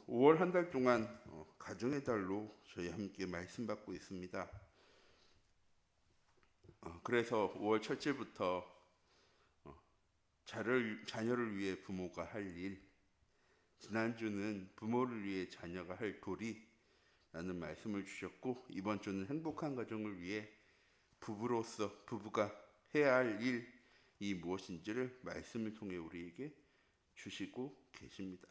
5월 한 달 동안 가정의 달로 저희 함께 말씀 받고 있습니다. 그래서 5월 첫째부터 자녀를 위해 부모가 할 일, 지난주는 부모를 위해 자녀가 할 도리라는 말씀을 주셨고, 이번 주는 행복한 가정을 위해 부부가 해야 할 일이 무엇인지를 말씀을 통해 우리에게 주시고 계십니다.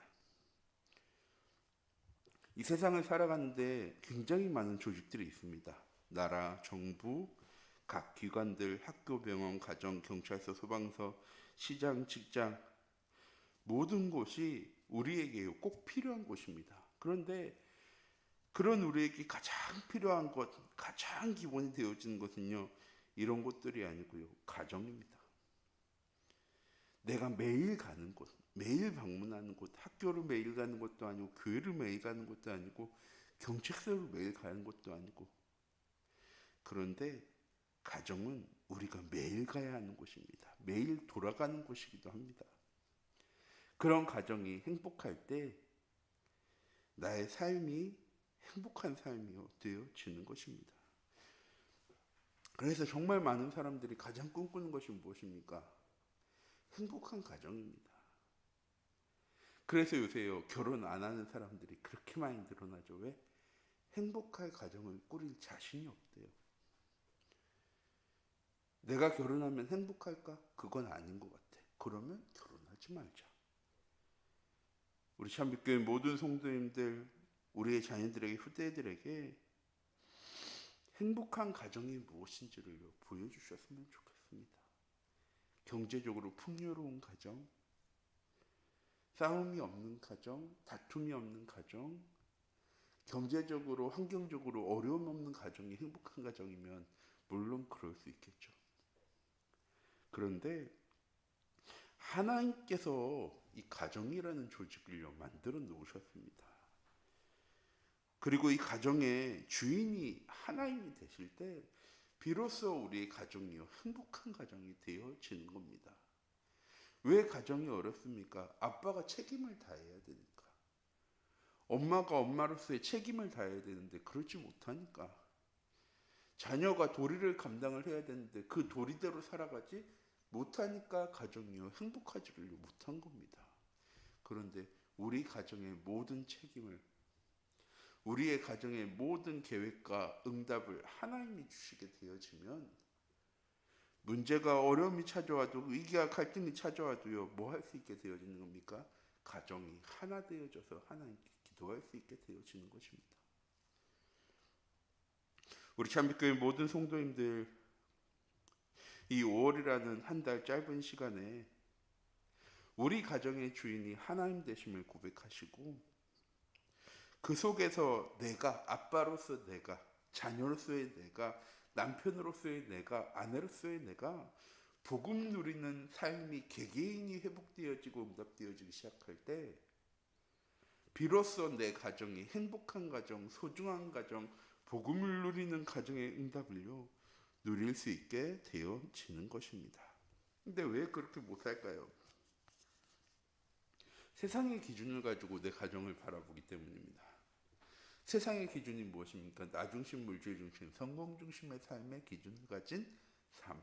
이 세상을 살아가는데 굉장히 많은 조직들이 있습니다. 나라, 정부, 각 기관들, 학교, 병원, 가정, 경찰서, 소방서, 시장, 직장, 모든 곳이 우리에게 꼭 필요한 곳입니다. 그런데 그런 우리에게 가장 필요한 것, 가장 기본이 되어지는 것은요, 이런 곳들이 아니고요, 가정입니다. 내가 매일 가는 곳, 매일 방문하는 곳, 학교를 매일 가는 것도 아니고, 교회를 매일 가는 것도 아니고, 경찰서를 매일 가는 것도 아니고, 그런데 가정은 우리가 매일 가야 하는 곳입니다. 매일 돌아가는 곳이기도 합니다. 그런 가정이 행복할 때 나의 삶이 행복한 삶이 되어지는 것입니다. 그래서 정말 많은 사람들이 가장 꿈꾸는 것이 무엇입니까? 행복한 가정입니다. 그래서 요새요, 결혼 안 하는 사람들이 그렇게 많이 늘어나죠. 왜? 행복할 가정을 꾸릴 자신이 없대요. 내가 결혼하면 행복할까? 그건 아닌 것 같아. 그러면 결혼하지 말자. 우리 참빛교회 모든 성도님들, 우리의 자녀들에게, 후대들에게 행복한 가정이 무엇인지를 보여주셨으면 좋겠습니다. 경제적으로 풍요로운 가정, 싸움이 없는 가정, 다툼이 없는 가정, 경제적으로, 환경적으로 어려움 없는 가정이 행복한 가정이면 물론 그럴 수 있겠죠. 그런데 하나님께서 이 가정이라는 조직을 만들어 놓으셨습니다. 그리고 이 가정의 주인이 하나님이 되실 때 비로소 우리의 가정이 행복한 가정이 되어지는 겁니다. 왜 가정이 어렵습니까? 아빠가 책임을 다해야 되니까. 엄마가 엄마로서의 책임을 다해야 되는데 그렇지 못하니까. 자녀가 도리를 감당을 해야 되는데 그 도리대로 살아가지 못하니까 가정이 행복하지를 못한 겁니다. 그런데 우리 가정의 모든 책임을, 우리의 가정의 모든 계획과 응답을 하나님이 주시게 되어지면 문제가 어려움이 찾아와도, 위기와 갈등이 찾아와도요, 뭐 할 수 있게 되어지는 겁니까? 가정이 하나 되어져서 하나님께 기도할 수 있게 되어지는 것입니다. 우리 참빛교회 모든 성도님들, 이 5월이라는 한 달 짧은 시간에 우리 가정의 주인이 하나님 되심을 고백하시고, 그 속에서 내가, 아빠로서 내가, 자녀로서의 내가, 남편으로서의 내가, 아내로서의 내가 복음 누리는 삶이 개개인이 회복되어지고 응답되어지기 시작할 때 비로소 내 가정이 행복한 가정, 소중한 가정, 복음을 누리는 가정의 응답을요 누릴 수 있게 되어지는 것입니다. 근데 왜 그렇게 못 살까요? 세상의 기준을 가지고 내 가정을 바라보기 때문입니다. 세상의 기준이 무엇입니까? 나 중심, 물질 중심, 성공 중심의 삶의 기준을 가진 삶.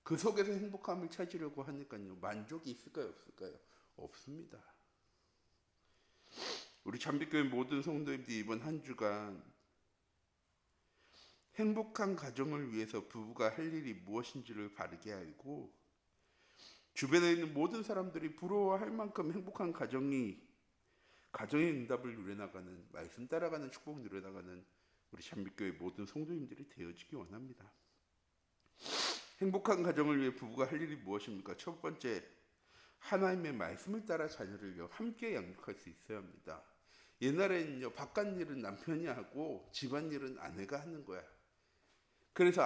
그 속에서 행복함을 찾으려고 하니까요, 만족이 있을까요, 없을까요? 없습니다. 우리 잠빛교회 모든 성도님들이 이번 한 주간 행복한 가정을 위해서 부부가 할 일이 무엇인지를 바르게 알고, 주변에 있는 모든 사람들이 부러워할 만큼 행복한 가정의 응답을 누려나가는, 말씀 따라가는 축복 누려나가는 우리 잠빛교회 모든 성도님들이 되어지기 원합니다. 행복한 가정을 위해 부부가 할 일이 무엇입니까? 첫 번째, 하나님의 말씀을 따라 자녀를 함께 양육할 수 있어야 합니다. 옛날에는요, 바깥일은 남편이 하고 집안일은 아내가 하는 거야. 그래서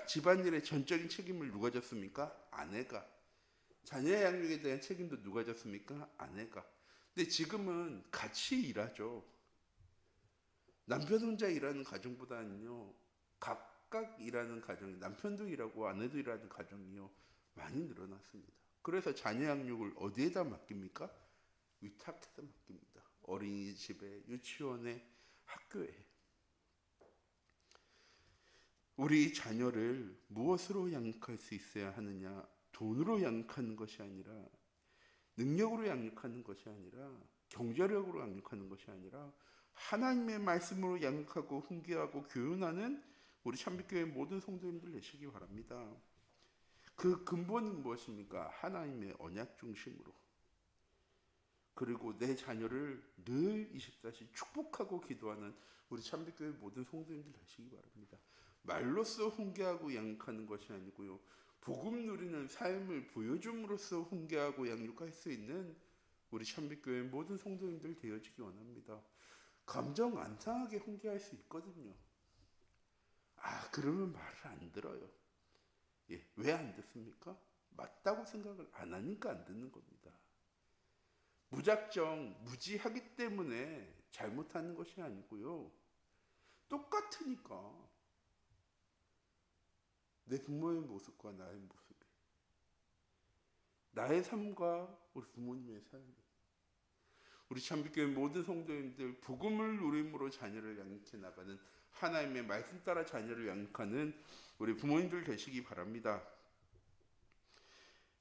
집안일의 전적인 책임을 누가 졌습니까? 아내가. 자녀 양육에 대한 책임도 누가 졌습니까? 아내가. 근데 지금은 같이 일하죠. 남편 혼자 일하는 가정보다는요, 각각 일하는 가정이, 남편도 일하고 아내도 일하는 가정이요 많이 늘어났습니다. 그래서 자녀 양육을 어디에다 맡깁니까? 위탁해서 맡깁니다. 어린이집에, 유치원에, 학교에. 우리 자녀를 무엇으로 양육할 수 있어야 하느냐? 돈으로 양육하는 것이 아니라, 능력으로 양육하는 것이 아니라, 경제력으로 양육하는 것이 아니라 하나님의 말씀으로 양육하고 훈계하고 교훈하는 우리 참빛교회 모든 성도님들 되시기 바랍니다. 그 근본이 무엇입니까? 하나님의 언약 중심으로. 그리고 내 자녀를 늘 24시 축복하고 기도하는 우리 참빛교회 모든 성도님들 되시기 바랍니다. 말로써 훈계하고 양육하는 것이 아니고요. 복음 누리는 삶을 보여줌으로써 훈계하고 양육할 수 있는 우리 참빛교회 모든 성도님들 되어지기 원합니다. 감정 안 상하게 훈계할 수 있거든요. 그러면 말을 안 들어요. 왜 안 듣습니까? 맞다고 생각을 안 하니까 안 듣는 겁니다. 무작정 무지하기 때문에 잘못하는 것이 아니고요. 똑같으니까 내 부모의 모습과 나의 모습이, 나의 삶과 우리 부모님의 삶이, 우리 참빛교회 모든 성도님들 복음을 누림으로 자녀를 양육해 나가는, 하나님의 말씀 따라 자녀를 양육하는 우리 부모님들 되시기 바랍니다.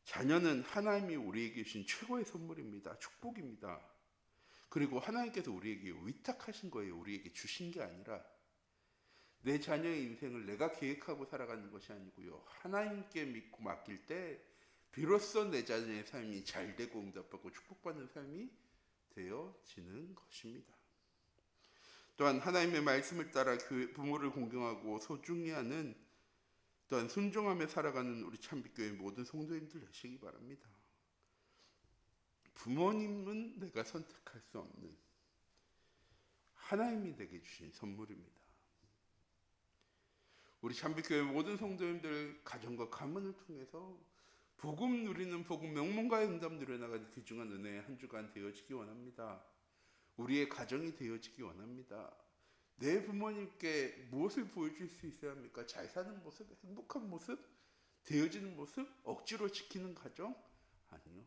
자녀는 하나님이 우리에게 주신 최고의 선물입니다. 축복입니다. 그리고 하나님께서 우리에게 위탁하신 거예요. 우리에게 주신 게 아니라. 내 자녀의 인생을 내가 계획하고 살아가는 것이 아니고요. 하나님께 믿고 맡길 때 비로소 내 자녀의 삶이 잘되고 응답받고 축복받는 삶이 되어지는 것입니다. 또한 하나님의 말씀을 따라 부모를 공경하고 소중히 하는, 또한 순종하며 살아가는 우리 참빛교회 모든 성도님들 되시기 바랍니다. 부모님은 내가 선택할 수 없는 하나님이 내게 주신 선물입니다. 우리 참빛교회 모든 성도님들 가정과 가문을 통해서 복음 누리는, 복음 명문가의 응답 누려나가는 귀중한 은혜의 한 주간 되어지기 원합니다. 우리의 가정이 되어지기 원합니다. 내 부모님께 무엇을 보여줄 수 있어야 합니까? 잘 사는 모습, 행복한 모습, 되어지는 모습, 억지로 지키는 가정? 아니요.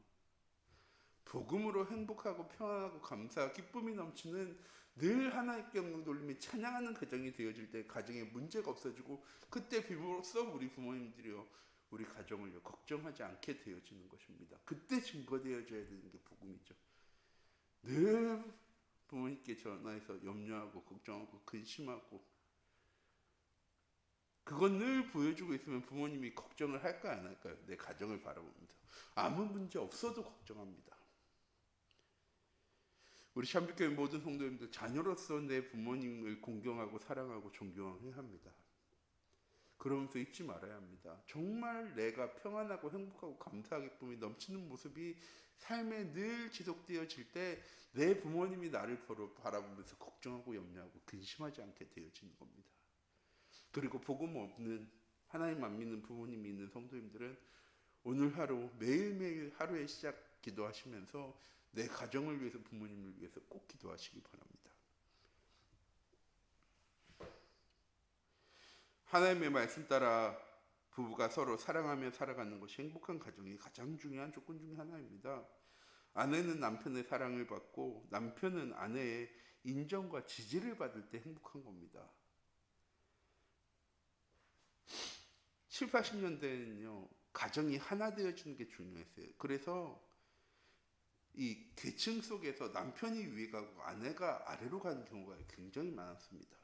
복음으로 행복하고 평안하고 감사하고 기쁨이 넘치는, 늘 하나님께 영광 돌리며 찬양하는 가정이 되어질 때 가정에 문제가 없어지고, 그때 비로소 우리 부모님들이요, 우리 가정을 걱정하지 않게 되어지는 것입니다. 그때 증거되어져야 되는 게 복음이죠. 늘 부모님께 전화해서 염려하고 걱정하고 근심하고, 그건 늘 보여주고 있으면 부모님이 걱정을 할까요, 안 할까요? 내 가정을 바라보면서 아무 문제 없어도 걱정합니다. 우리 참빛교회 모든 성도님들, 자녀로서 내 부모님을 공경하고 사랑하고 존경해야 합니다. 그러면서 잊지 말아야 합니다. 정말 내가 평안하고 행복하고 감사하고 기쁨이 넘치는 모습이 삶에 늘 지속되어질 때 내 부모님이 나를 바라보면서 걱정하고 염려하고 근심하지 않게 되어지는 겁니다. 그리고 복음 없는, 하나님 안 믿는 부모님이 있는 성도님들은 오늘 하루, 매일매일 하루의 시작 기도하시면서 내 가정을 위해서, 부모님을 위해서 꼭 기도하시기 바랍니다. 하나님의 말씀 따라 부부가 서로 사랑하며 살아가는 것이 행복한 가정이 가장 중요한 조건 중에 하나입니다. 아내는 남편의 사랑을 받고 남편은 아내의 인정과 지지를 받을 때 행복한 겁니다. 7, 80년대에는요, 가정이 하나 되어지는 게 중요했어요. 그래서 이 계층 속에서 남편이 위에 가고 아내가 아래로 가는 경우가 굉장히 많았습니다.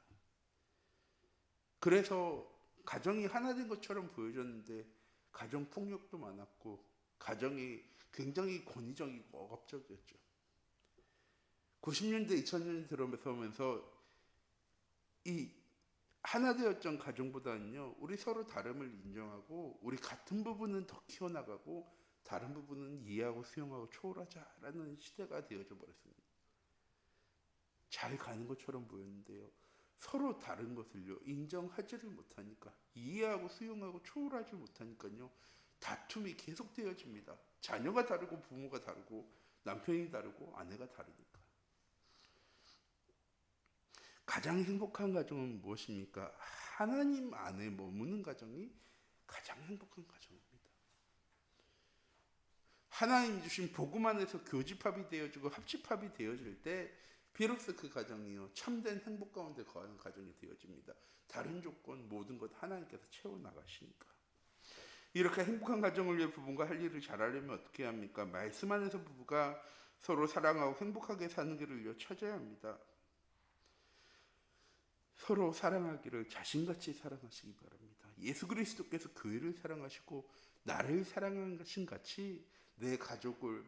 그래서 가정이 하나 된 것처럼 보여졌는데 가정 폭력도 많았고 가정이 굉장히 권위적이고 억압적이었죠. 90년대 2000년대 들어서면서 이 하나 되었던 가정보다는요, 우리 서로 다름을 인정하고 우리 같은 부분은 더 키워나가고 다른 부분은 이해하고 수용하고 초월하자라는 시대가 되어져 버렸습니다. 잘 가는 것처럼 보였는데요, 서로 다른 것을요 인정하지를 못하니까, 이해하고 수용하고 초월하지 못하니까요, 다툼이 계속되어집니다. 자녀가 다르고 부모가 다르고 남편이 다르고 아내가 다르니까. 가장 행복한 가정은 무엇입니까? 하나님 안에 머무는 가정이 가장 행복한 가정입니다. 하나님 주신 복음 안에서 교집합이 되어지고 합집합이 되어질 때 비로소 그 가정이요 참된 행복 가운데 거하는 가정이 되어집니다. 다른 조건 모든 것 하나님께서 채워나가시니까. 이렇게 행복한 가정을 위해 부부가 할 일을 잘하려면 어떻게 합니까? 말씀 안에서 부부가 서로 사랑하고 행복하게 사는 길을 찾아야 합니다. 서로 사랑하기를 자신같이 사랑하시기 바랍니다. 예수 그리스도께서 교회를 사랑하시고 나를 사랑하신 같이 내 가족을,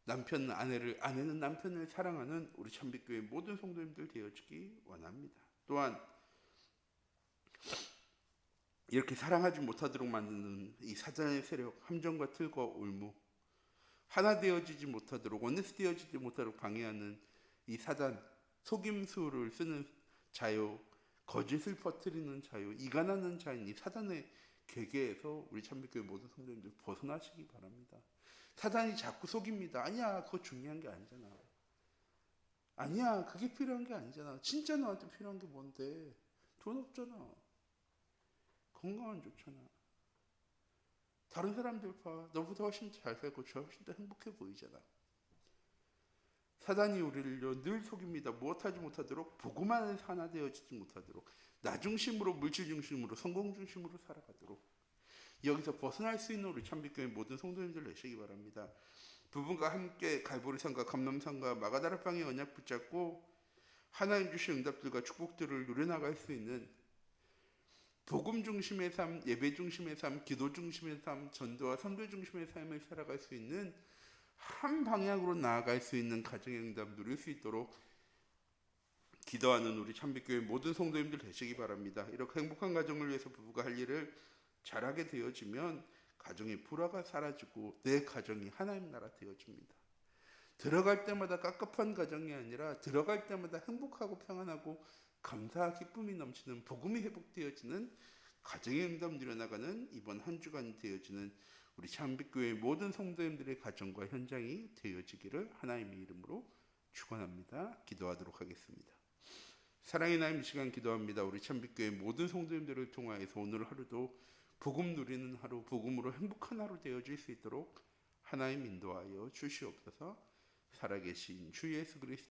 남편은 아내를, 아내는 남편을 사랑하는 우리 참빛교회 모든 성도님들 되어지기 원합니다. 또한 이렇게 사랑하지 못하도록 만드는 이 사단의 세력, 함정과 틀과 올무, 하나 되어지지 못하도록, 원네스 되어지지 못하도록 방해하는 이 사단, 속임수를 쓰는 자요, 거짓을 퍼뜨리는 자요, 이간하는 자인 이 사단의 괴계에서 우리 참빛교회 모든 성도님들 벗어나시기 바랍니다. 사단이 자꾸 속입니다. 아니야, 그거 중요한 게 아니잖아. 아니야, 그게 필요한 게 아니잖아. 진짜 너한테 필요한 게 뭔데? 돈 없잖아. 건강 안 좋잖아. 다른 사람들 봐. 너보다 훨씬 잘 살고 저 훨씬 더 행복해 보이잖아. 사단이 우리를 늘 속입니다. 무엇하지 못하도록, 복음 안에서 하나 되어지지 못하도록, 나 중심으로, 물질 중심으로, 성공 중심으로 살아가도록. 여기서 벗어날 수 있는 우리 참빛교회 모든 성도님들 되시기 바랍니다. 부부가 함께 갈보리산과 감람산과 마가다락방의 언약 붙잡고 하나님 주신 응답들과 축복들을 누려나갈 수 있는 복음 중심의 삶, 예배 중심의 삶, 기도 중심의 삶, 전도와 선교 중심의 삶을 살아갈 수 있는 한 방향으로 나아갈 수 있는 가정의 응답 누릴 수 있도록 기도하는 우리 참빛교회 모든 성도님들 되시기 바랍니다. 이렇게 행복한 가정을 위해서 부부가 할 일을 잘하게 되어지면 가정의 불화가 사라지고 내 가정이 하나님 나라 되어집니다. 들어갈 때마다 깝깝한 가정이 아니라 들어갈 때마다 행복하고 평안하고 감사와 기쁨이 넘치는 복음이 회복되어지는 가정의 응답 누려나가는 이번 한 주간이 되어지는 우리 참빛교회 모든 성도님들의 가정과 현장이 되어지기를 하나님의 이름으로 축원합니다. 기도하도록 하겠습니다. 사랑의 하나님, 이 시간 기도합니다. 우리 참빛교회 모든 성도님들을 통하여서 오늘 하루도 복음 누리는 하루, 복음으로 행복한 하루 되어질 수 있도록 하나님 인도하여 주시옵소서. 살아계신 주 예수 그리스도